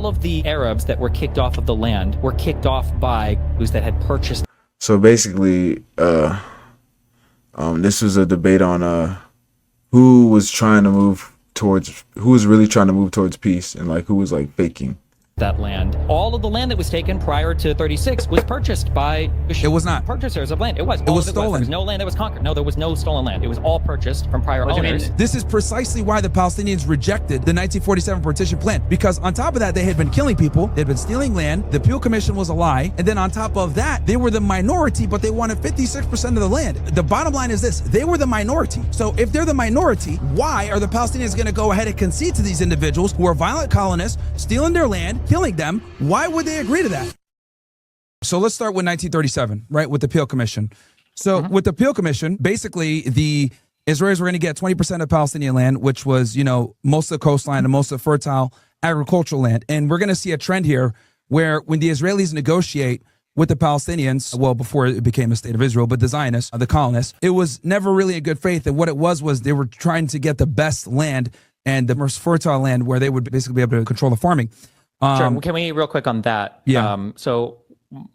all of the Arabs that were kicked off of the land were kicked off by Jews that had purchased. So basically, this was a debate on who was really trying to move towards peace, and like who was like faking that land. All of the land that was taken prior to 36 was purchased by It was not. purchasers of land. It was. It was stolen. There was no land that was conquered. No, there was no stolen land. It was all purchased from prior owners. This is precisely why the Palestinians rejected the 1947 partition plan, because on top of that, they had been killing people, they'd been stealing land, the Peel Commission was a lie, and then on top of that, they were the minority, but they wanted 56% of the land. The bottom line is this: they were the minority. So if they're the minority, why are the Palestinians going to go ahead and concede to these individuals who are violent colonists, stealing their land, killing them? Why would they agree to that? So let's start with 1937, right, with the Peel Commission. So with the Peel Commission, basically the Israelis were going to get 20% of Palestinian land, which was, you know, most of the coastline and most of the fertile agricultural land. And we're going to see a trend here where when the Israelis negotiate with the Palestinians, well, before it became a state of Israel, but the Zionists, the colonists, it was never really in good faith. And what it was they were trying to get the best land and the most fertile land where they would basically be able to control the farming. Sure. Can we real quick on that? Yeah. So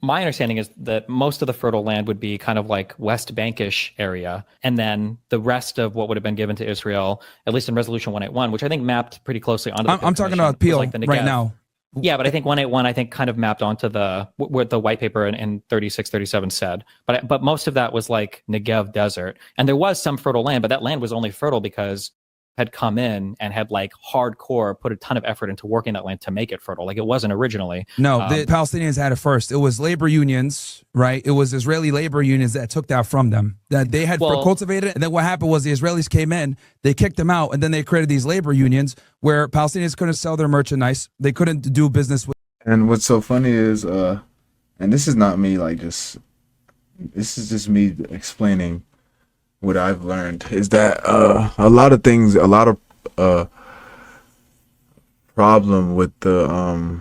my understanding is that most of the fertile land would be kind of like West Bankish area, and then the rest of what would have been given to Israel, at least in Resolution 181, which I think mapped pretty closely onto the I'm talking about Peel like the right now. Yeah, but I think 181 kind of mapped onto what the white paper in 36, 37 said. But most of that was like Negev desert, and there was some fertile land, but that land was only fertile because had come in and had like hardcore put a ton of effort into working that land to make it fertile. Like it wasn't originally. No, the Palestinians had it first. It was labor unions, right? It was Israeli labor unions that took that from them. That they had cultivated it. And then what happened was the Israelis came in, they kicked them out, and then they created these labor unions where Palestinians couldn't sell their merchandise. They couldn't do business with. And what's so funny is, and this is not me this is just me explaining what I've learned, is that a lot of problem with the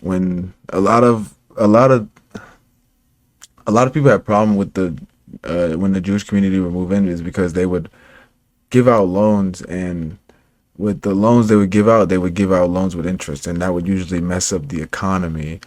when a lot of people have problem with the when the Jewish community would move in, is because they would give out loans, and with the loans they would give out loans with interest, and that would usually mess up the economy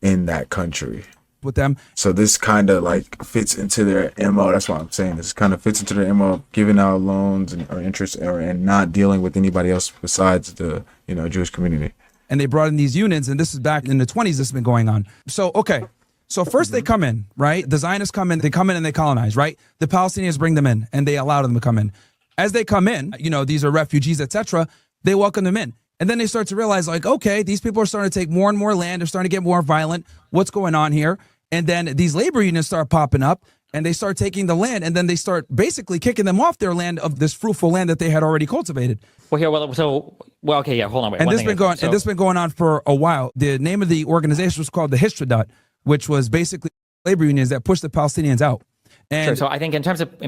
in that country with them. So this kind of like fits into their MO. That's why I'm saying this kind of fits into their MO, giving out loans or interest and not dealing with anybody else besides the, you know, Jewish community. And they brought in these unions, and this is back in the 20s. This has been going on. So, okay. So first they come in, right? The Zionists come in and they colonize, right? The Palestinians bring them in and they allow them to come in. As they come in, you know, these are refugees, etc. They welcome them in. And then they start to realize, like, okay, these people are starting to take more and more land. They're starting to get more violent. What's going on here? And then these labor unions start popping up, and they start taking the land, and then they start basically kicking them off their land, of this fruitful land that they had already cultivated. Okay, yeah, hold on, wait. And this has been going on for a while. The name of the organization was called the Histadrut, which was basically labor unions that pushed the Palestinians out. And sure. So I think in terms of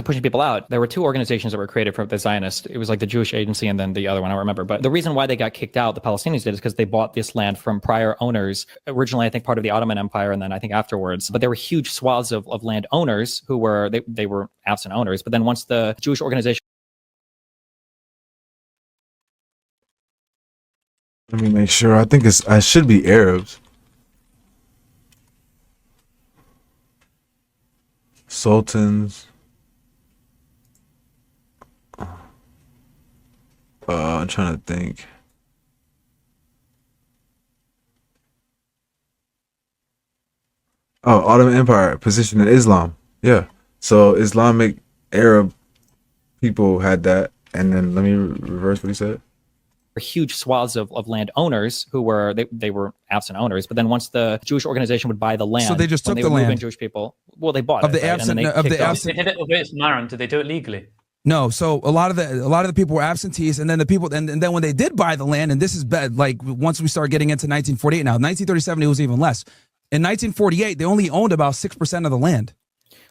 pushing people out, there were two organizations that were created from the Zionists. It was like the Jewish Agency and then the other one, I don't remember. But the reason why they got kicked out, the Palestinians did, is because they bought this land from prior owners. Originally, I think part of the Ottoman Empire, and then I think afterwards. But there were huge swaths of land owners who were they were absent owners. But then once the Jewish organization. Let me make sure. I think I should be Arabs. Sultans. I'm trying to think. Oh, Ottoman Empire, position in Islam. Yeah. So Islamic Arab people had that. And then let me reverse what he said. Huge swaths of land owners who were they were absent owners, but then once the Jewish organization would buy the land, so they just took the land. Jewish people, well, they bought of it, the right? absent And then absent. It's Myron. Did they do it legally? No, so a lot of the people were absentees, and then the people, and then when they did buy the land, and this is bad. Like once we start getting into 1948, now 1937 it was even less. In 1948, they only owned about 6% of the land.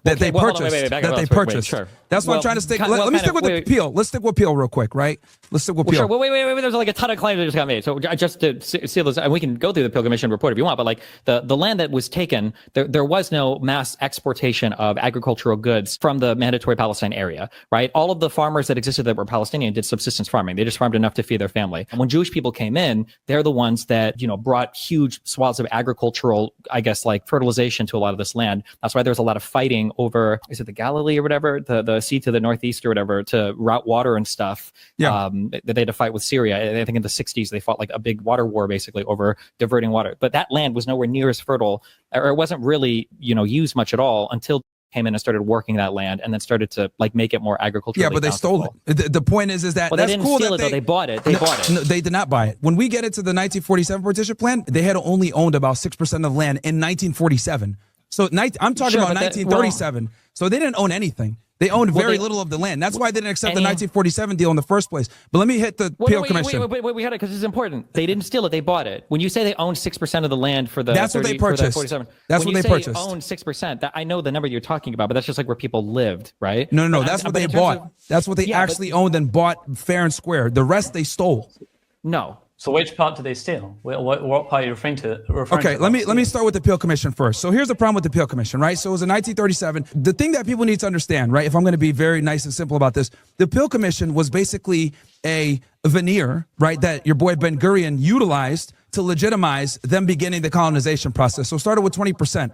that they well, hold on, purchased. wait, back that up, they wait, wait, purchased. sure. That's what I'm Well, trying to stick. kind- Let well, me kind stick of- with wait, the Peel. Let's stick with Peel real quick, right? Let's stick with Peel. Sure. Well, wait. There's like a ton of claims that just got made. So just to seal this, and we can go through the Peel Commission report if you want, but like the land that was taken, there was no mass exportation of agricultural goods from the mandatory Palestine area, right? All of the farmers that existed that were Palestinian did subsistence farming. They just farmed enough to feed their family. And when Jewish people came in, they're the ones that, brought huge swaths of agricultural, I guess, like fertilization to a lot of this land. That's why there's a lot of fighting over, is it the Galilee or whatever, the sea to the northeast or whatever, to route water and stuff. Yeah. That they had to fight with Syria. I think in the 60s, they fought like a big water war basically over diverting water. But that land was nowhere near as fertile, or it wasn't really, used much at all until came in and started working that land and then started to like make it more agricultural. Yeah, but they stole it. The point is that well, that's they didn't cool steal that it, though. They bought it. They bought it. No, they did not buy it. When we get into the 1947 partition plan, they had only owned about 6% of land in 1947. So I'm talking about 1937. So they didn't own anything. They owned very little of the land. That's why they didn't accept the 1947 deal in the first place. But let me hit the Peel Commission. Wait, we had it because it's important. They didn't steal it. They bought it. When you say they owned 6% of the land for the that's what they purchased. That's what they purchased. Owned 6%. That, I know the number you're talking about, but that's just like where people lived, right? No. That's what they bought. That's what they actually owned and bought fair and square. The rest they stole. No. So which part did they steal? What part are you referring to? Okay, let me start with the Peel Commission first. So here's the problem with the Peel Commission, right? So it was in 1937. The thing that people need to understand, right, if I'm going to be very nice and simple about this, the Peel Commission was basically a veneer, right, that your boy Ben Gurion utilized to legitimize them beginning the colonization process. So it started with 20%.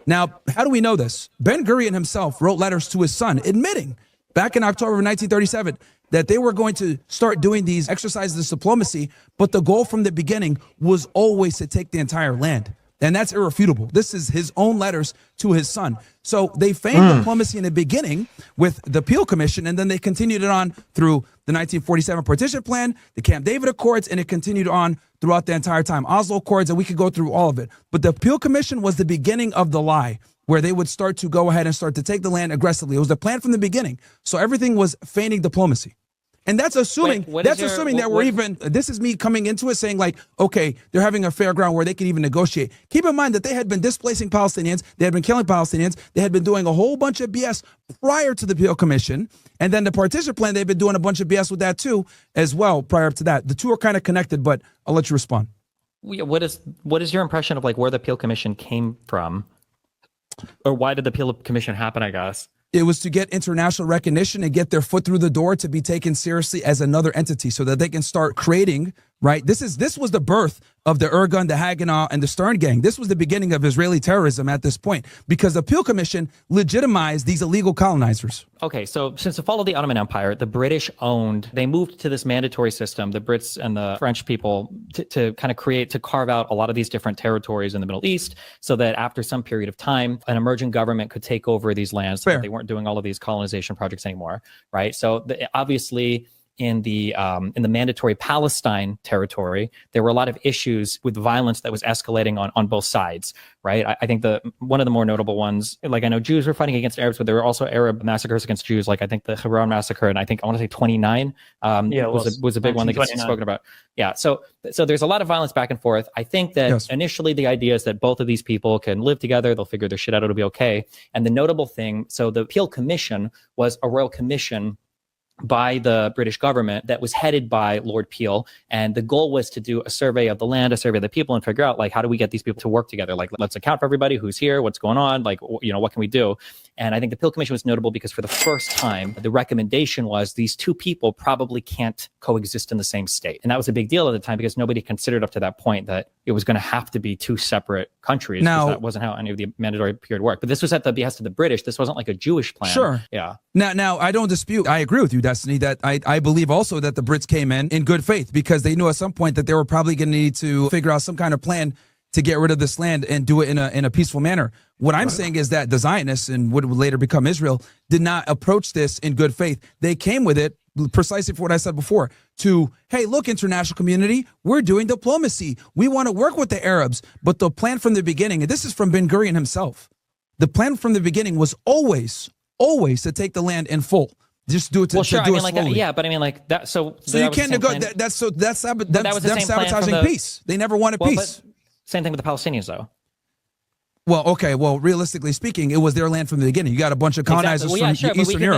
Now, how do we know this? Ben Gurion himself wrote letters to his son admitting back in October of 1937 that they were going to start doing these exercises of diplomacy, but the goal from the beginning was always to take the entire land. And that's irrefutable. This is his own letters to his son. So they feigned diplomacy in the beginning with the Peel Commission, and then they continued it on through the 1947 Partition Plan, the Camp David Accords, and it continued on throughout the entire time. Oslo Accords, and we could go through all of it. But the Peel Commission was the beginning of the lie, where they would start to go ahead and start to take the land aggressively. It was the plan from the beginning. So everything was feigning diplomacy. And that's assuming that we're even, this is me coming into it saying like, okay, they're having a fair ground where they can even negotiate. Keep in mind that they had been displacing Palestinians. They had been killing Palestinians. They had been doing a whole bunch of BS prior to the Peel Commission. And then the partition plan, they've been doing a bunch of BS with that too, as well, prior to that. The two are kind of connected, but I'll let you respond. What is your impression of like where the Peel Commission came from? Or why did the Peel Commission happen, I guess? It was to get international recognition and get their foot through the door to be taken seriously as another entity so that they can start creating, right? This was the birth of the Irgun, the Haganah, and the Stern Gang. This was the beginning of Israeli terrorism at this point because the Peel Commission legitimized these illegal colonizers. Okay, so since the fall of the Ottoman Empire, the British they moved to this mandatory system, the Brits and the French people, to kind of carve out a lot of these different territories in the Middle East so that after some period of time, an emerging government could take over these lands so that they weren't doing all of these colonization projects anymore, right? So obviously, in the mandatory Palestine territory, there were a lot of issues with violence that was escalating on both sides, right? I think one of the more notable ones, like I know Jews were fighting against Arabs, but there were also Arab massacres against Jews, like I think the Hebron massacre, and I want to say 29 was a big one that gets spoken about. Yeah, so there's a lot of violence back and forth. I think that initially the idea is that both of these people can live together, they'll figure their shit out, it'll be okay. And the notable thing, so the Peel Commission was a royal commission by the British government that was headed by Lord Peel. And the goal was to do a survey of the land, a survey of the people, and figure out, like, how do we get these people to work together? Like, let's account for everybody who's here, what's going on, like, what can we do? And I think the Peel Commission was notable because for the first time, the recommendation was these two people probably can't coexist in the same state. And that was a big deal at the time because nobody considered up to that point that it was going to have to be two separate countries. Now, that wasn't how any of the mandatory period worked. But this was at the behest of the British. This wasn't like a Jewish plan. Sure. Yeah. Now I don't dispute. I agree with you, Destiny, that I believe also that the Brits came in good faith because they knew at some point that they were probably going to need to figure out some kind of plan to get rid of this land and do it in a peaceful manner. What I'm saying is that the Zionists and what would later become Israel did not approach this in good faith. They came with it precisely for what I said before to, hey, look, international community, we're doing diplomacy. We want to work with the Arabs. But the plan from the beginning, and this is from Ben Gurion himself, the plan from the beginning was always to take the land in full. Just do it. Well, sure. Do I mean, yeah, but I mean, like that. So you can't negotiate. That's sabotaging peace. They never wanted peace. Same thing with the Palestinians, though. Well, okay. Well, realistically speaking, it was their land from the beginning. You got a bunch of colonizers Exactly. Well, yeah, from sure, but we Eastern can Europe.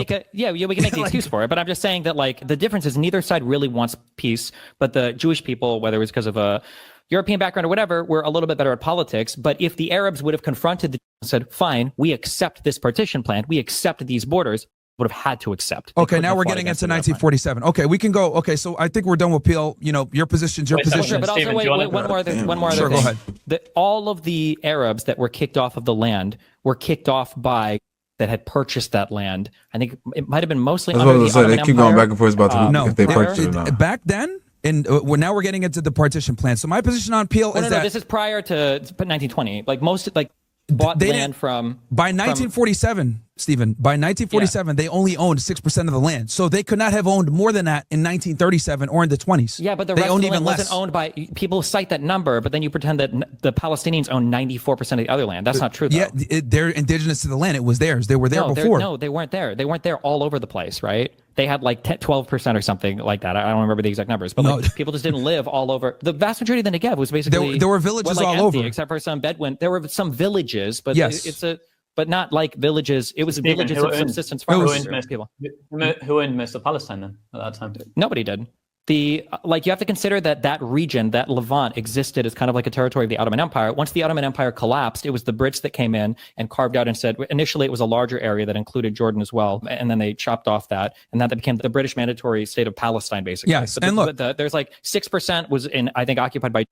we can make the excuse for it. But I'm just saying that like the difference is neither side really wants peace, but the Jewish people, whether it's because of a European background or whatever, were a little bit better at politics. But if the Arabs would have confronted the and said, "Fine, we accept this partition plan, we accept these borders," would have had to accept. Okay, now we're getting into 1947. Okay, we can go. Okay, so I think we're done with Peel. You know, your position's your Wait, position. Sure, but also Steven, wait, do you wait, one more other Sure, thing. go ahead. That all of the Arabs that were kicked off of the land were kicked off by that had purchased that land. I think it might have been mostly under the Ottoman they keep going Empire. back and forth about No, if they purchased it or not. back then, and now we're getting into the partition plan. So my position on Peel is No, that this is prior to 1920. Like most, like bought they land from by 1947, Stephen. By 1947, they only owned 6% of the land, so they could not have owned more than that in 1937 or in the 20s. Yeah, but the they rest of owned the even land less. wasn't owned by people. Cite that number, but then you pretend that the Palestinians own 94% of the other land. That's not true. Though. Yeah, they're indigenous to the land. It was theirs. They were there before. No, they weren't there. They weren't there all over the place, right? They had like 12% or something like that. I don't remember the exact numbers, but like, people just didn't live all over. The vast majority of the Negev was basically there were villages all empty, over, except for some Bedouin. There were some villages, but yes. but not like villages. It was Steven, villages who of owned- subsistence Who farmers. owned People. who owned most of Palestine then at that time? Nobody did. You have to consider that region, that Levant, existed as kind of like a territory of the Ottoman Empire. Once the Ottoman Empire collapsed, it was the Brits that came in and carved out and said, initially it was a larger area that included Jordan as well, and then they chopped off that, and that became the British mandatory state of Palestine, basically. Yes, but and look, there's like 6% was I think occupied by,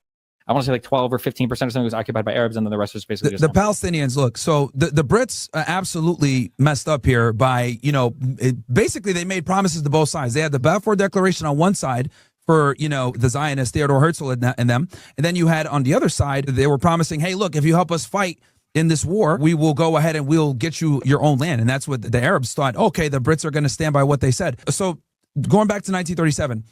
I want to say like 12 or 15% or something was occupied by Arabs, and then the rest was basically the Palestinians. Look, so the Brits absolutely messed up here by, basically they made promises to both sides. They had the Balfour Declaration on one side for, the Zionists, Theodore Herzl and them. And then you had on the other side, they were promising, hey, look, if you help us fight in this war, we will go ahead and we'll get you your own land. And that's what the Arabs thought. Okay, the Brits are going to stand by what they said. So going back to 1937,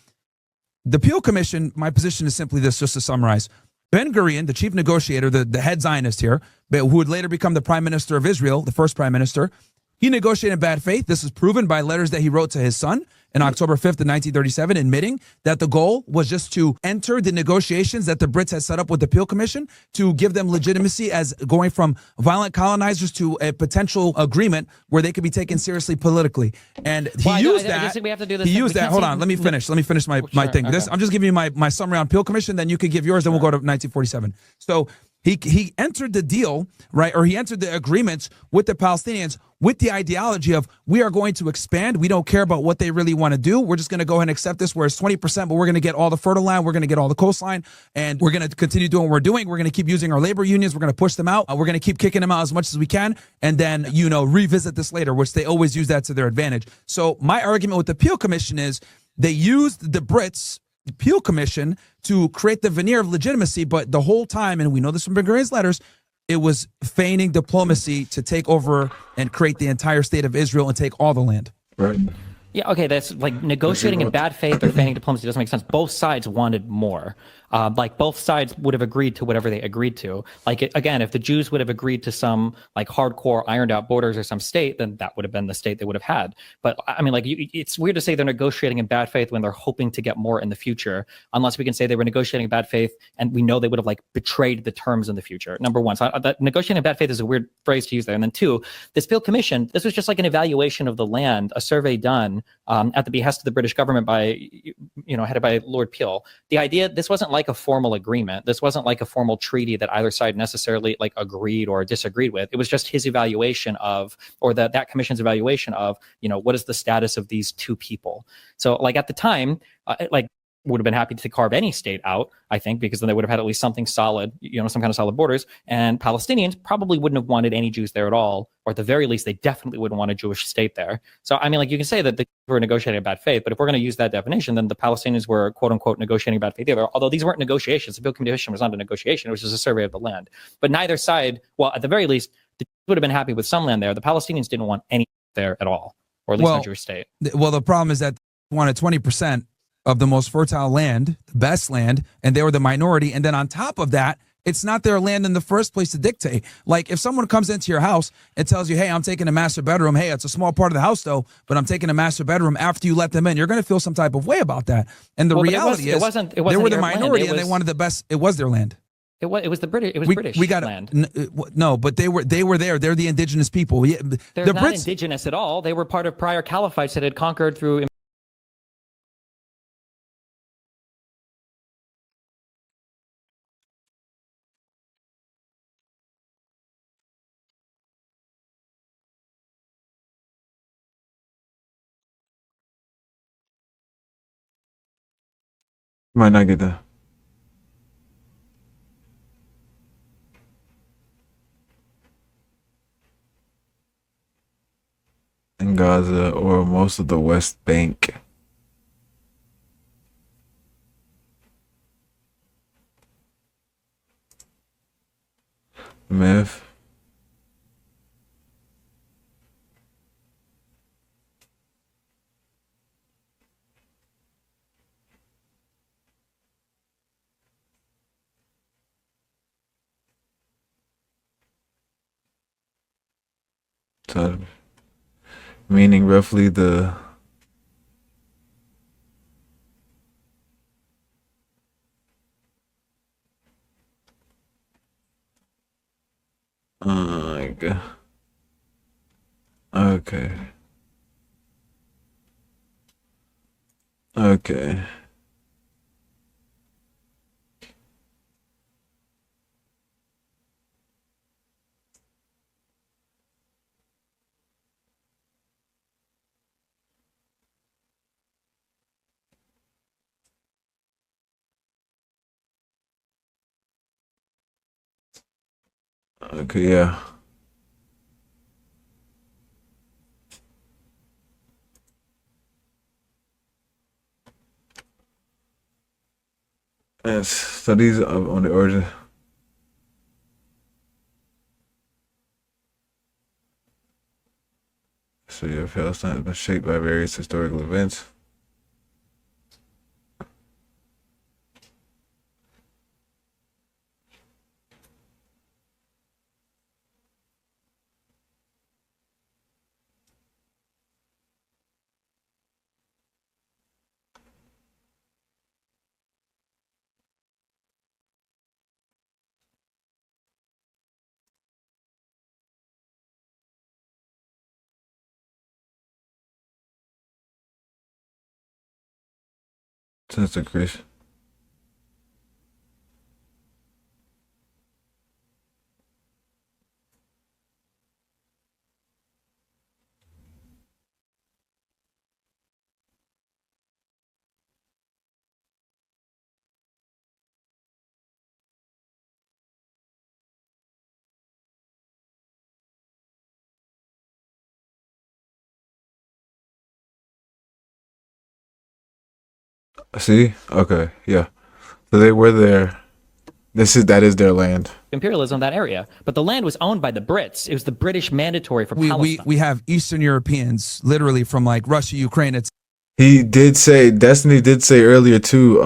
the Peel Commission, my position is simply this, just to summarize. Ben Gurion, the chief negotiator, the head Zionist here, who would later become the prime minister of Israel, the first prime minister, he negotiated in bad faith. This is proven by letters that he wrote to his son in October 5th of 1937, admitting that the goal was just to enter the negotiations that the Brits had set up with the Peel Commission to give them legitimacy as going from violent colonizers to a potential agreement where they could be taken seriously politically. And he used that. I just think we have to do this. He used that. Hold on. Let me finish. Let me finish my thing. Okay. I'm just giving you my summary on Peel Commission. Then you can give yours. Then we'll go to 1947. So he entered the deal, right? Or he entered the agreements with the Palestinians with the ideology of we are going to expand. We don't care about what they really want to do. We're just going to go ahead and accept this where it's 20%, but we're going to get all the fertile land. We're going to get all the coastline, and we're going to continue doing what we're doing. We're going to keep using our labor unions. We're going to push them out. We're going to keep kicking them out as much as we can, and then, revisit this later, which they always use that to their advantage. So my argument with the Peel Commission is they used the Brits, the Peel Commission, to create the veneer of legitimacy, but the whole time, and we know this from Ben Gurion's letters, it was feigning diplomacy to take over and create the entire state of Israel and take all the land. Right. Yeah, okay, that's like negotiating in bad faith or feigning diplomacy doesn't make sense. Both sides wanted more. Both sides would have agreed to whatever they agreed to. Again, if the Jews would have agreed to some hardcore ironed out borders or some state, then that would have been the state they would have had. But I mean, it's weird to say they're negotiating in bad faith when they're hoping to get more in the future, unless we can say they were negotiating in bad faith and we know they would have betrayed the terms in the future. Number one, so that negotiating in bad faith is a weird phrase to use there. And then two, this Peel Commission, this was just like an evaluation of the land, a survey done at the behest of the British government by, headed by Lord Peel. The idea, this wasn't like a formal agreement. This wasn't like a formal treaty that either side necessarily agreed or disagreed with. It was just his evaluation of, or that commission's evaluation of, what is the status of these two people. So at the time, would have been happy to carve any state out, I think, because then they would have had at least something solid, some kind of solid borders. And Palestinians probably wouldn't have wanted any Jews there at all, or at the very least, they definitely wouldn't want a Jewish state there. So, I mean, you can say that they were negotiating in bad faith, but if we're going to use that definition, then the Palestinians were, quote unquote, negotiating in bad faith either. Although these weren't negotiations. The Peel Commission was not a negotiation. It was just a survey of the land. But neither side, well, at the very least, the Jews would have been happy with some land there. The Palestinians didn't want any there at all, or at least not a Jewish state. Well, the problem is that they wanted 20% of the most fertile land, the best land, and they were the minority. And then on top of that, it's not their land in the first place to dictate. If someone comes into your house and tells you, hey, I'm taking a master bedroom. Hey, it's a small part of the house, though, but I'm taking a master bedroom after you let them in. You're going to feel some type of way about that. And the reality is they were the minority and they wanted the best. It was their land. It was the British. It was British we got land. no, but they were there. They're the indigenous people. Yeah, They're the not Brits. indigenous at all. They were part of prior caliphates that had conquered through. Might not get that. In Gaza or most of the West Bank. Myth. So, meaning roughly the like, okay. Okay. Okay, yeah. Yes, studies on the origin. So yeah, Palestine has been shaped by various historical events. Since the creation. See? Okay, yeah. So they were there. That is their land. Imperialism, that area, but the land was owned by the Brits. It was the British mandatory for Palestine. We have Eastern Europeans, literally from like Russia, Ukraine. It's He did say, Destiny did say earlier too,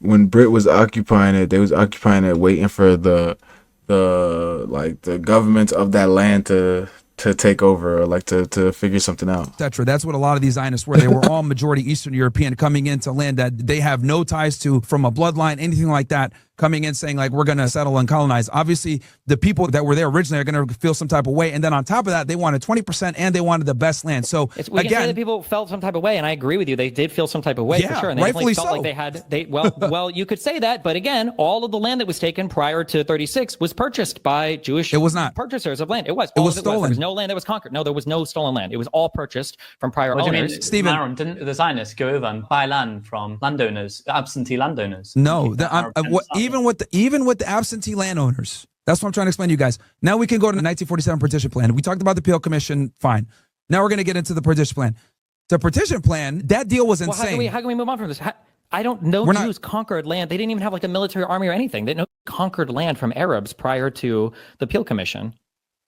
when Brit was occupying it, they was occupying it waiting for the government of that land to take over or like to figure something out. etc. That's what a lot of these Zionists were. They were all majority Eastern European coming into land that they have no ties to from a bloodline, anything like that, coming in saying like, we're going to settle and colonize. Obviously, the people that were there originally are going to feel some type of way. And then on top of that, they wanted 20% and they wanted the best land. So we can say that people felt some type of way, and I agree with you. They did feel some type of way, yeah, for sure. And they rightfully definitely felt so. like they had, well, you could say that. But again, all of the land that was taken prior to 36 was purchased by Jewish It was not. purchasers of land. It was. It was stolen. There was no land that was conquered. No, there was no stolen land. It was all purchased from prior What do you owners. mean, Stephen- Myron, didn't the Zionists go over and buy land from landowners, absentee landowners? No, even with the absentee landowners. That's what I'm trying to explain to you guys. Now we can go to the 1947 partition plan. We talked about the Peel Commission. Fine. Now we're going to get into the partition plan. The partition plan, that deal was Well, insane. how can we move on from this? I don't know. Jews conquered land. They didn't even have like a military army or anything. They conquered land from Arabs prior to the Peel Commission.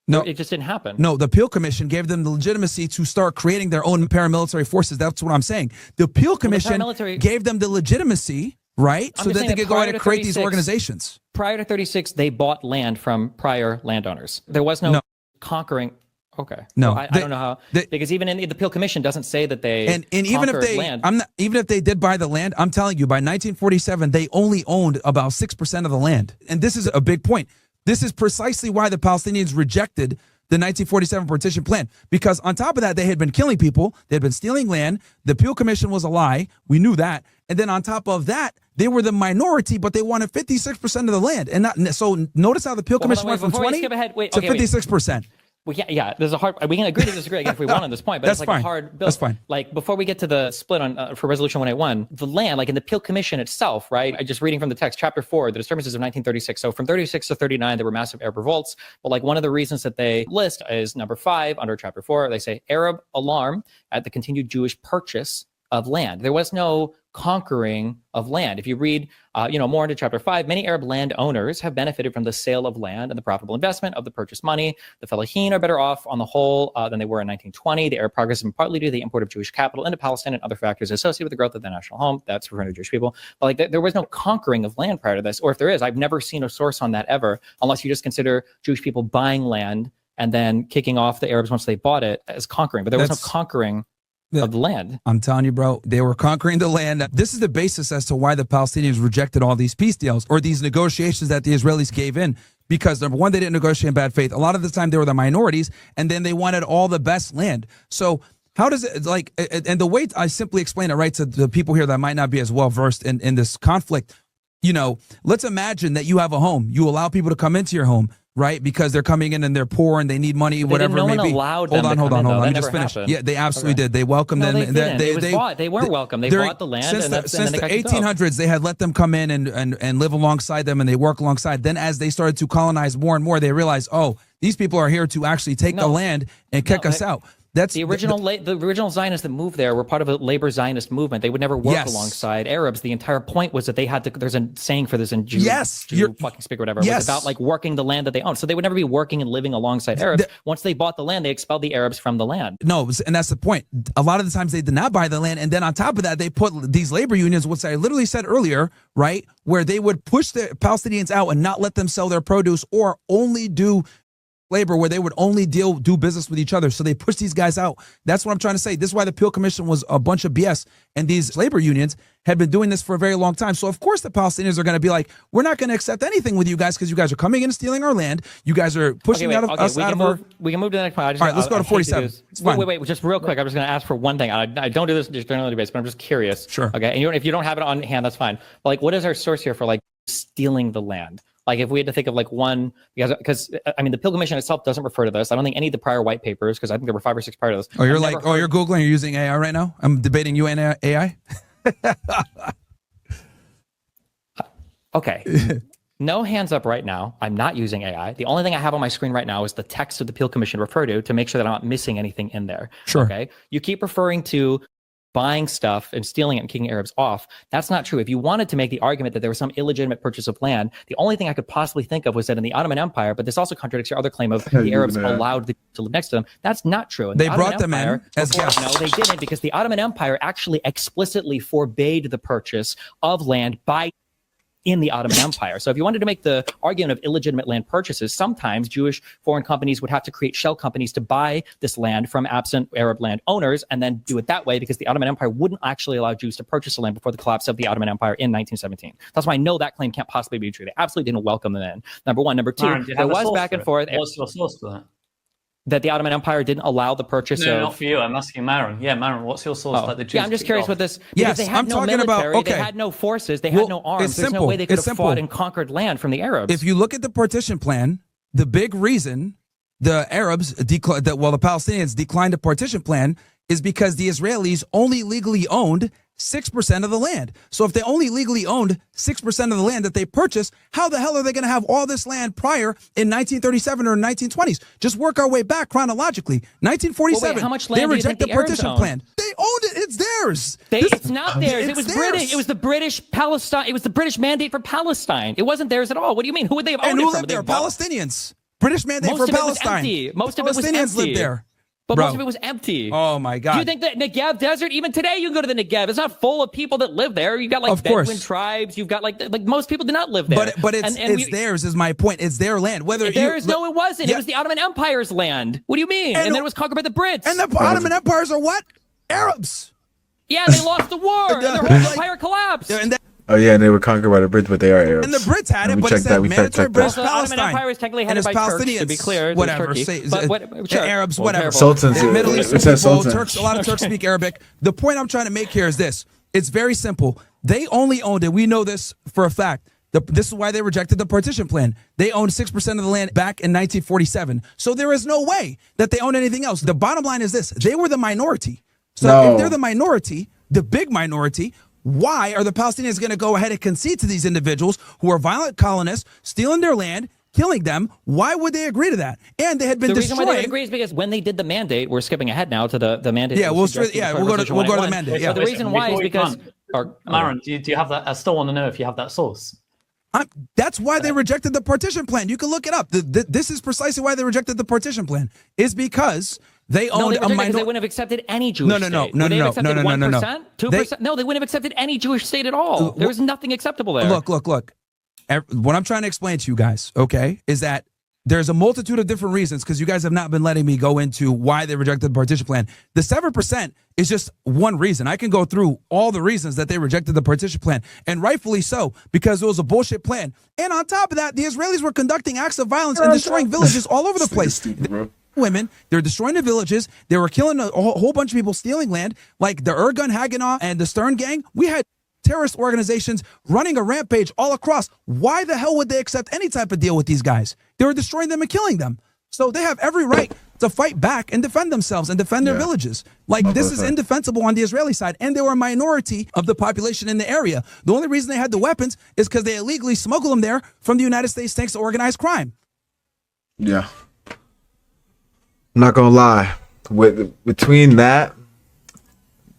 No, it just didn't happen. No, the Peel Commission gave them the legitimacy to start creating their own paramilitary forces. That's what I'm saying. The Peel Commission gave them the legitimacy, right? So that they could go ahead and create these organizations. Prior to 36, they bought land from prior landowners. There was no conquering. Okay. No, So I don't know how, because even in the Peel Commission doesn't say that they and even if they land. even if they did buy the land, I'm telling you, by 1947 they only owned about 6% of the land. And this is a big point. This is precisely why the Palestinians rejected the 1947 partition plan, because on top of that, they had been killing people, they had been stealing land. The Peel Commission was a lie. We knew that. And then on top of that, they were the minority, but they wanted 56% of the land. And so notice how the Peel Commission went from 20 to 56%. Well, yeah. There's a hard. We can agree to disagree again if we want on this point, but That's it's like fine. a hard bill. That's fine. Like before we get to the split on for Resolution 181, the land, like in the Peel Commission itself, right? I just reading from the text, Chapter 4, the disturbances of 1936. So from 36 to 39, there were massive Arab revolts. But like one of the reasons that they list is number 5 under Chapter 4. They say Arab alarm at the continued Jewish purchase of land. There was no conquering of land. If you read, more into Chapter 5, many Arab landowners have benefited from the sale of land and the profitable investment of the purchase money. The Fellahin are better off on the whole than they were in 1920. The Arab progress has been partly due to the import of Jewish capital into Palestine and other factors associated with the growth of the national home. That's referring to Jewish people. But like there was no conquering of land prior to this, or if there is, I've never seen a source on that ever, unless you just consider Jewish people buying land and then kicking off the Arabs once they bought it as conquering. But there was no conquering of the land. I'm telling you, bro, they were conquering the land. This is the basis as to why the Palestinians rejected all these peace deals or these negotiations that the Israelis gave in. Because number one, they didn't negotiate in bad faith. A lot of the time they were the minorities, and then they wanted all the best land. So how does it, like, and the way I simply explain it, right, to the people here that might not be as well versed in this conflict, let's imagine that you have a home. You allow people to come into your home, right? Because they're coming in and they're poor and they need money, whatever it may be. No one allowed them to Hold come on. in, though. Let me That just never finish. happened. Yeah, they absolutely did. They welcomed them. They didn't. It was bought. They weren't welcome. They bought the land. Since and the then they got kicked out. 1800s, they had let them come in and live alongside them, and they work alongside. Then as they started to colonize more and more, they realized, oh, these people are here to actually take the land and kick us out. That's the original Zionists that moved there were part of a labor Zionist movement. They would never work alongside Arabs. The entire point was that they had to. There's a saying for this in Jew fucking speak or whatever. It was about like working the land that they owned. So they would never be working and living alongside Arabs. Once they bought the land, they expelled the Arabs from the land. No, and that's the point. A lot of the times they did not buy the land, and then on top of that, they put these labor unions, which I literally said earlier, right, where they would push the Palestinians out and not let them sell their produce or only do labor, where they would only do business with each other. So they push these guys out. That's what I'm trying to say. This is why the Peel Commission was a bunch of BS. And these labor unions had been doing this for a very long time. So of course the Palestinians are going to be like, we're not going to accept anything with you guys because you guys are coming in and stealing our land. You guys are pushing us out of our... We can move to the next point. All right, let's go to 47. Wait, just real quick. I'm just going to ask for one thing. I don't do this in general debates, but I'm just curious. Sure. Okay. And if you don't have it on hand, that's fine. But like, what is our source here for like stealing the land? Like if we had to think of like one, because I mean, the Peel Commission itself doesn't refer to this. I don't think any of the prior white papers, because I think there were 5 or 6 prior to this. Oh, you're you're Googling, you're using AI right now? I'm debating you and AI? Okay. No hands up right now. I'm not using AI. The only thing I have on my screen right now is the text of the Peel Commission refer to make sure that I'm not missing anything in there. Sure. Okay. You keep referring to buying stuff and stealing it and kicking Arabs off. That's not true. If you wanted to make the argument that there was some illegitimate purchase of land, the only thing I could possibly think of was that in the Ottoman Empire, but this also contradicts your other claim of the Arabs allowed to live next to them. That's not true. They brought them in as guests. No, they didn't, because the Ottoman Empire actually explicitly forbade the purchase of land in the Ottoman Empire. So if you wanted to make the argument of illegitimate land purchases, sometimes Jewish foreign companies would have to create shell companies to buy this land from absent Arab land owners and then do it that way, because the Ottoman Empire wouldn't actually allow Jews to purchase the land before the collapse of the Ottoman Empire in 1917. That's why I know that claim can't possibly be true. They absolutely didn't welcome them in. Number one. Number two, Myron, there was back and forth. What's your source for that? That the Ottoman Empire didn't allow the purchase No, of... not for you. I'm asking Myron. Yeah, Myron, what's your source that the Jews I'm just curious what this... Yes, they had I'm no talking military, about... they had no forces, they had no arms. There's no way they could have fought and conquered land from the Arabs. If you look at the partition plan, the big reason the Arabs, the Palestinians declined the partition plan is because the Israelis only legally owned 6% of the land. So if they only legally owned 6% of the land that they purchased, how the hell are they going to have all this land prior in 1937 or 1920s? Just work our way back chronologically. 1947, how much land they do you reject think the the Arabs partition owned? plan. They owned it. It's theirs. It's not theirs. It was theirs. British. It was the British Palestine. It was the British mandate for Palestine. It wasn't theirs at all. What do you mean? Who would they have owned And it who from? lived there? Palestinians. British mandate for Palestine. Most of it was Palestinians empty. lived there. but Bro. most of it was empty. Oh my God. Do you think that Negev Desert, even today, you can go to the Negev, it's not full of people that live there. You've got like Of course. Bedouin tribes. You've got like most people do not live there. But it's theirs is my point. It's their land. Whether no, it wasn't. Yeah. It was the Ottoman Empire's land. What do you mean? And And then it was conquered by the Brits. And the Ottoman empires are what? Arabs. Yeah, they lost the war. and their whole empire collapsed. And Oh yeah, and they were conquered by the Brits, but they are Arabs. And the Brits had it, We but it checked said that. We fact mandatory checked British that. Also, the Ottoman Palestine. Empire was technically And headed it's by Turks, to Palestinians. be clear. Whatever. Turkey. Say- But sure. Arabs, Well, whatever. careful. Sultans. The Middle It Eastern says people, sultans. Turks, a lot of Turks speak Arabic. The point I'm trying to make here is this. It's very simple. They only owned it. We know this for a fact. This is why they rejected the partition plan. They owned 6% of the land back in 1947. So there is no way that they own anything else. The bottom line is this. They were the minority. So if they're the minority, the big minority, why are the Palestinians going to go ahead and concede to these individuals who are violent colonists, stealing their land, killing them? Why would they agree to that? And they had been The reason why they would destroying. agree is because when they did the mandate, we're skipping ahead now to the mandate. Yeah, that we'll was suggested yeah, as we'll part go of to the Resolution mandate. 181. Yeah. But the reason why is because Myron, do you have that? I still want to know if you have that source. That's why they rejected the partition plan. You can look it up. This is precisely why they rejected the partition plan. Is because they No, owned they a rejected it 'cause minority. they wouldn't have accepted any Jewish No, state. no, Would they have accepted no. 1%? 2%? No, they wouldn't have accepted any Jewish state at all. There was nothing acceptable there. Look. What I'm trying to explain to you guys, okay, is that there's a multitude of different reasons because you guys have not been letting me go into why they rejected the partition plan. The 7% is just one reason. I can go through all the reasons that they rejected the partition plan, and rightfully so, because it was a bullshit plan. And on top of that, the Israelis were conducting acts of violence and destroying villages all over the place. Women, they're destroying the villages. They were killing a whole bunch of people, stealing land, like the Ergun Haganah and the Stern Gang. We had terrorist organizations running a rampage all across. Why the hell would they accept any type of deal with these guys? They were destroying them and killing them. So they have every right to fight back and defend themselves and defend their villages. Like, this is indefensible on the Israeli side. And they were a minority of the population in the area. The only reason they had the weapons is because they illegally smuggled them there from the United States thanks to organized crime. Yeah. I'm not gonna lie. Between that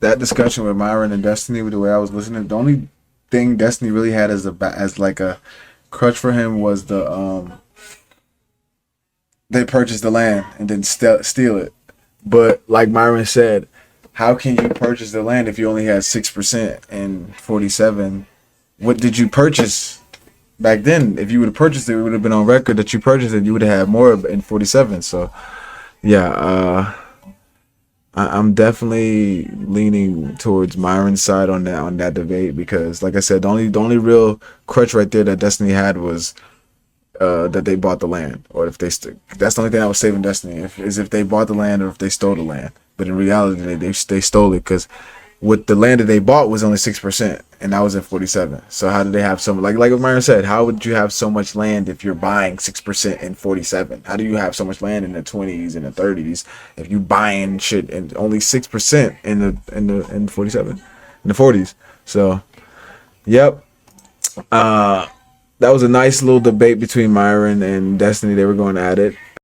discussion with Myron and Destiny, with the way I was listening, the only thing Destiny really had as like a crutch for him was they purchased the land and then steal it. But like Myron said, how can you purchase the land if you only had 6% in 47? What did you purchase back then? If you would have purchased it, it would have been on record that you purchased it. You would have had more in 47. So yeah, I'm definitely leaning towards Myron's side on that debate because, like I said, the only real crutch right there that Destiny had was that they bought the land, or if that's the only thing that was saving Destiny, if they bought the land or if they stole the land. But in reality, they stole it because with the land that they bought was only 6%, and that was in 47. So how did they have so much? Like what Myron said, how would you have so much land if you're buying 6% in 47? How do you have so much land in the 20s and the 30s if you buying shit and only 6% in 47, in the 40s? So, yep. That was a nice little debate between Myron and Destiny. They were going at it.